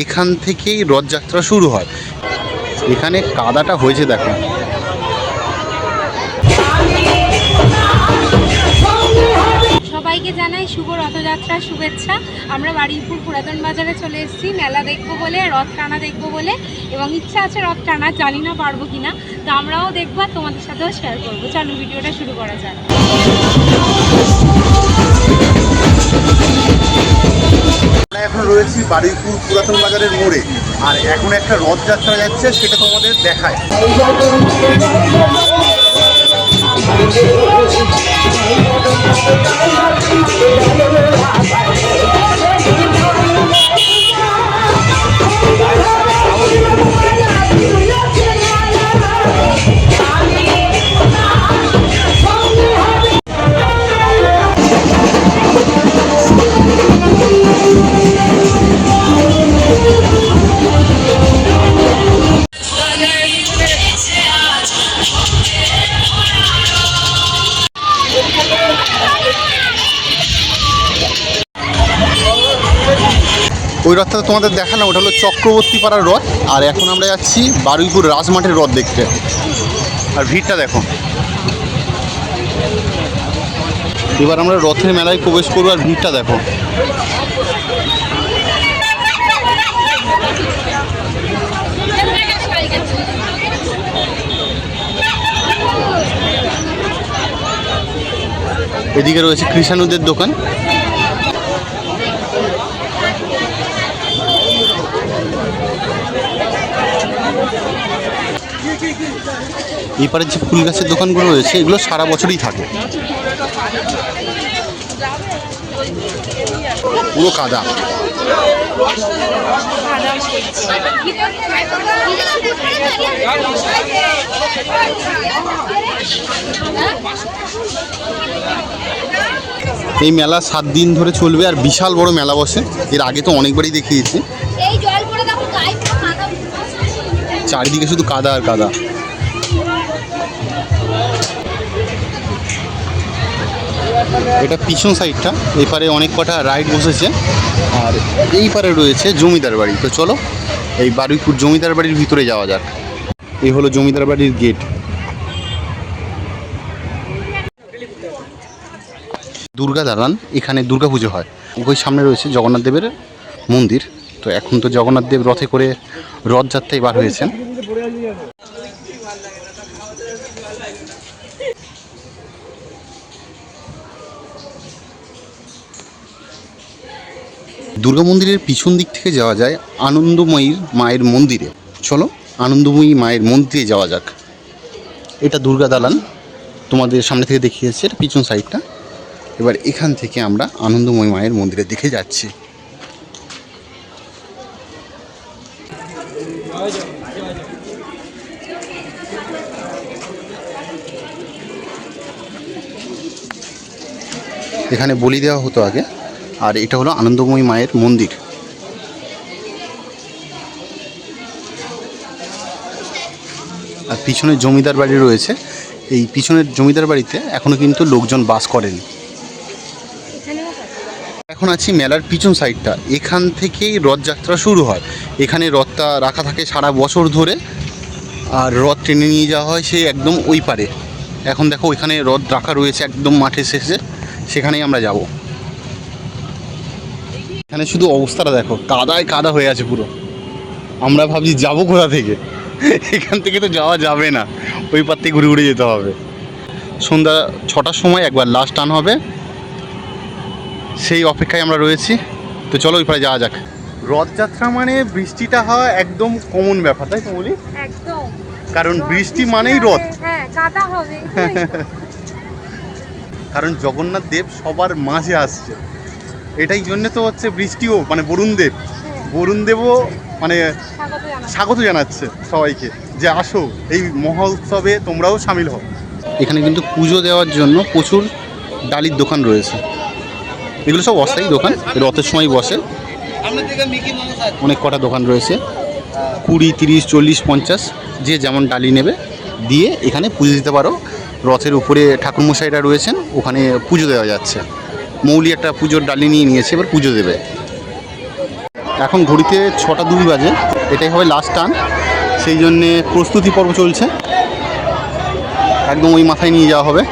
এখান থেকেই রথযাত্রা শুরু হয়। এখানে কাদাটা হয়েছে দেখো। সবাইকে জানাই শুভ রথযাত্রার শুভেচ্ছা। আমরা বারুইপুর পুরাতন বাজারে চলে এসেছি মেলা দেখবো বলে, রথ টানা দেখবো বলে, এবং ইচ্ছা আছে রথ টানা, জানি না পারবো কিনা। তো আমরাও দেখবো আর তোমাদের সাথেও শেয়ার করবো। চলো ভিডিওটা শুরু করা যাক। এখন রয়েছি বারুইপুর পুরাতন বাজারের মোড়ে, আর এখন একটা রথযাত্রা যাচ্ছে, সেটা তোমাদের দেখায়। ওই রথটা তোমাদের দেখালাম, ওটা হলো চক্রবর্তী পাড়ার রথ। আর এখন আমরা যাচ্ছি বারুইপুর রাজমাঠের রথ দেখতে। আর ভিড়টা দেখো। এবার আমরা রথের মেলায় প্রবেশ করবো, আর ভিড়টা দেখো। এদিকে রয়েছে কৃষাণুদের দোকান। এপারে যে ফুল গাছের দোকানগুলো রয়েছে, এগুলো সারা বছরই থাকে। পুরো কাদা। এই মেলা 7 দিন ধরে চলবে, আর বিশাল বড় মেলা বসে। এর আগে তো অনেকবারই দেখিয়েছি। চারিদিকে শুধু কাদা আর কাদা। এটা পিছন সাইডটা, এই পারে অনেক কটা রাইড বসেছে, আর এই পারে রয়েছে জমিদার বাড়ি। তো চলো এই বারুইপুর জমিদার বাড়ির ভিতরে যাওয়া যাক। এই হলো জমিদার বাড়ির গেট। দুর্গা দালান, এখানে দুর্গা পুজো হয়। ওই সামনে রয়েছে জগন্নাথ দেবের মন্দির। তো এখন তো জগন্নাথ দেব রথে করে রথযাত্রায় বার হয়েছেন। দুর্গা মন্দিরের পিছন দিক থেকে যাওয়া যায় আনন্দময়ীর মায়ের মন্দিরে। চলো আনন্দময়ী মায়ের মন্দিরে যাওয়া যাক। এটা দুর্গা দালান, তোমাদের সামনে থেকে দেখিয়েছে, এটা পিছন সাইডটা। এবার এখান থেকে আমরা আনন্দময়ী মায়ের মন্দিরের দিকে যাচ্ছি। এখানে বলি দেওয়া হতো আগে। আর এটা হলো আনন্দময়ী মায়ের মন্দির। আর পিছনে জমিদার বাড়ি রয়েছে। এই পিছনের জমিদার বাড়িতে এখনো কিন্তু লোকজন বাস করেন। এখন আছি মেলার পিছন সাইডটা। এখান থেকেই রথযাত্রা শুরু হয়। এখানে রথটা রাখা থাকে সারা বছর ধরে, আর রথ টেনে নিয়ে যাওয়া হয় সেই একদম ওই পারে। এখন দেখো ওইখানে রথ রাখা রয়েছে একদম মাঠের শেষে, সেখানেই আমরা যাব। এখানে শুধু অবস্থাটা দেখো, কাদায় কাদা হয়ে আছে পুরো। আমরা ভাবছি যাবো কোথা থেকে, এখান থেকে তো যাওয়া যাবে না, ওই পার থেকে ঘুরে ঘুরে যেতে হবে। সন্ধ্যা 6টার সময় একবার লাস্ট টান হবে, সেই অপেক্ষায় আমরা রয়েছি। তো চলো ওই পারে যাওয়া যাক। রথযাত্রা মানে বৃষ্টিটা হয় একদম কমন ব্যাপার, তাই তো বলি? একদম, কারণ বৃষ্টি মানেই রথ। হ্যাঁ, কাদা হবে। কারণ জগন্নাথ দেব সবার মাঝে আসছে, এটাই জন্য তো হচ্ছে বৃষ্টিও মানে বরুণ দেবও মানে স্বাগত জানাচ্ছে সবাইকে যে আসো এই মহা উৎসবে তোমরাও সামিল হও। এখানে কিন্তু পুজো দেওয়ার জন্য প্রচুর ডালির দোকান রয়েছে। এগুলো সব অস্থায়ী দোকান, রথের সময় বসে। অনেক কটা দোকান রয়েছে, 20, 30, 40, 50 যে যেমন ডালি নেবে দিয়ে এখানে পুজো দিতে পারো। রথের উপরে ঠাকুরমশাইরা রয়েছেন, ওখানে পুজো দেওয়া যাচ্ছে। মৌলি একটা পুজোর ডালি নিয়ে নিয়েছে, এবার পুজো দেবে। এখন ঘড়িতে 6টা 2 বাজে, এটাই হবে লাস্ট টান। সেই জন্যে প্রস্তুতি পর্ব চলছে, একদম ওই মাথায় নিয়ে যাওয়া হবে।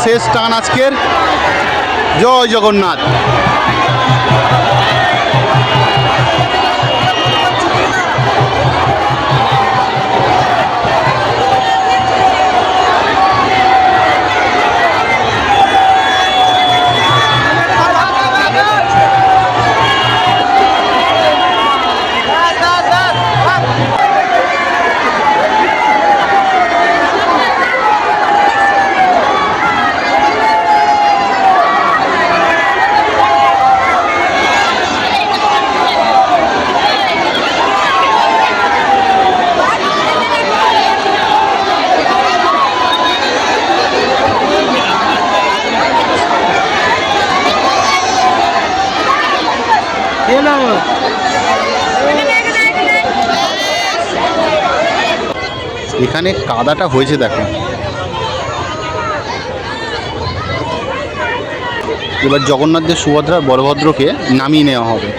শেষ টান আজকের। জয় জগন্নাথ। এখানে কাদাটা হয়েছে দেখো। এবার জগন্নাথদেব, সুভদ্রা আর বলভদ্রকে নামিয়ে নেওয়া হবে।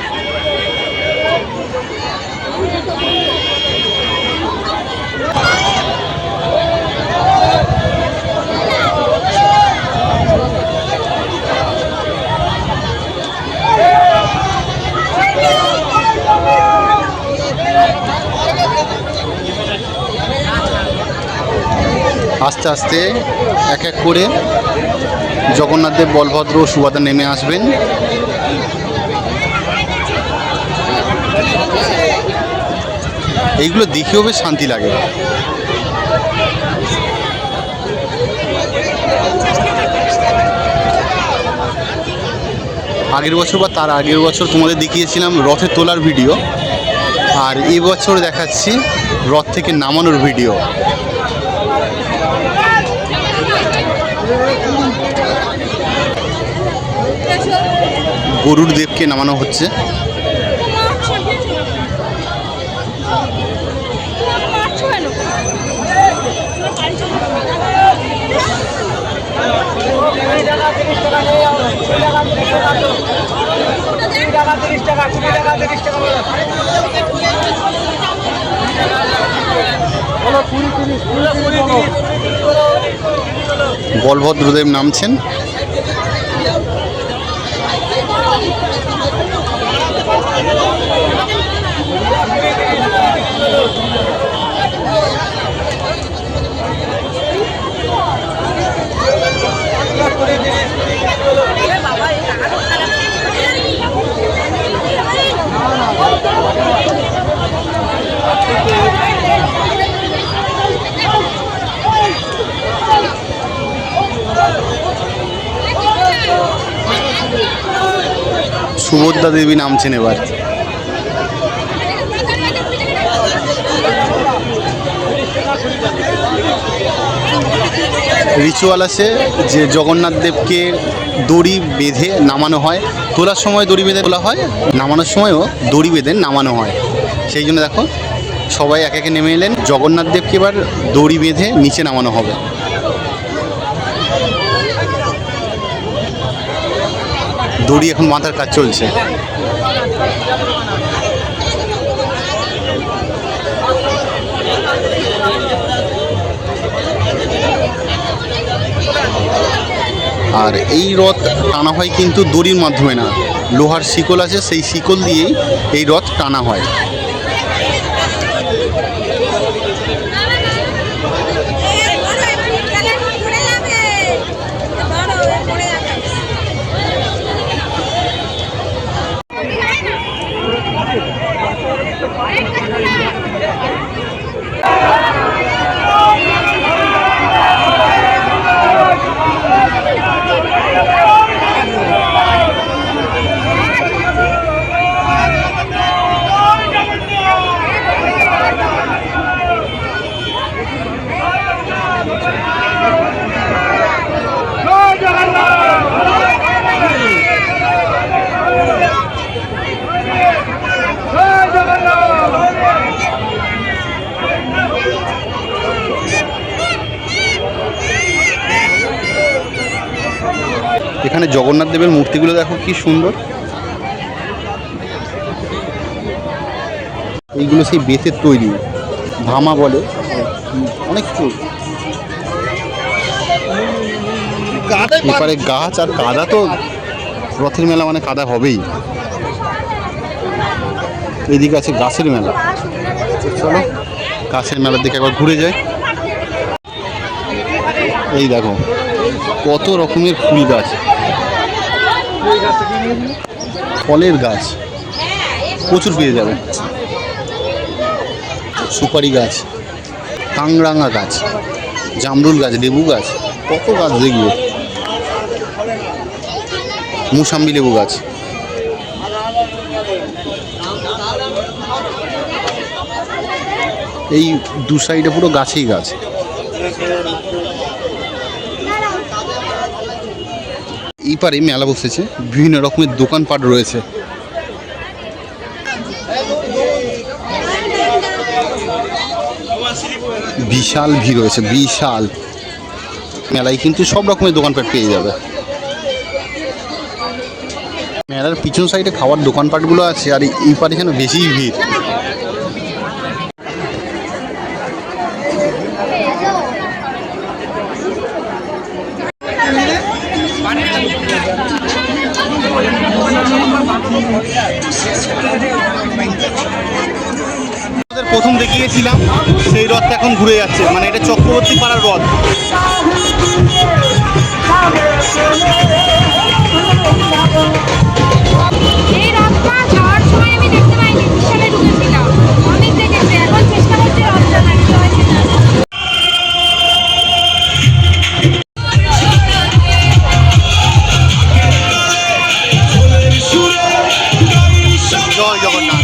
আস্তে আস্তে এক এক করে জগন্নাথদেব, বলভদ্র, সুভদ্রা নেমে আসবেন। এইগুলো দেখেও বেশ শান্তি লাগে। আগের বছর বা তার আগের বছর তোমাদের দেখিয়েছিলাম রথের তোলার ভিডিও, আর এই বছর দেখাচ্ছি রথ থেকে নামানোর ভিডিও। গরুর দেবকে নামানো হচ্ছে। বলভদ্রদেব নামছেন। সুভদ্রা দেবী নামছেন এবার। রিচুয়াল আছে যে জগন্নাথ দেবকে দড়ি বেঁধে নামানো হয়। তোলার সময় দড়ি বেঁধে তোলা হয়, নামানোর সময়ও দড়ি বেঁধে নামানো হয়। সেই জন্য দেখো সবাই এক একে নেমে এলেন। জগন্নাথ দেবকে এবার দড়ি বেঁধে নিচে নামানো হবে। দড়ি এখন মাথার কাজ চলছে। আর এই রথ টানা হয় কিন্তু দড়ির মাধ্যমে না, লোহার শিকল আছে, সেই শিকল দিয়েই এই রথ টানা হয়। এখানে জগন্নাথ দেবের মূর্তিগুলো দেখো কি সুন্দর। এইগুলো সেই বেতের তৈরি, ধামা বলে, অনেক কিছু। এপারে গাছ আর কাদা, তো রথের মেলা মানে কাদা হবেই। এইদিকে আছে গাছের মেলা। চলো গাছের মেলার দিকে একবার ঘুরে যায়। এই দেখো কত রকমের ফুল গাছ, ফলের গাছ প্রচুর পেয়ে যাবে। সুপারি গাছ, কাংরাঙা গাছ, জামরুল গাছ, লেবু গাছ, কত গাছ দেখবে। মুসাম্বি লেবু গাছ। এই দু সাইডে পুরো গাছেই গাছ। এই পারে মেলা বসেছে, বিভিন্ন রকমের দোকানপাট রয়েছে। বিশাল ভিড় হয়েছে, বিশাল মেলায় কিন্তু সব রকমের দোকানপাট পেয়ে যাবে। মেলার পিছন সাইডে খাওয়ার দোকানপাটগুলো আছে, আর এই পারে যেন বেশি ভিড়। প্রথম দেখিয়েছিলাম সেই রথটা এখন ঘুরে যাচ্ছে, মানে এটা চক্রবর্তী পাড়ার রথ। এই রথটা যাওয়ার সময় আমি দেখতে পাইনি, বিশালে ঢুকেছিলাম, অনেক দেখেছি, এখন চেষ্টা করছি রথটা নাকি হয়েছে। জয় জগন্নাথ।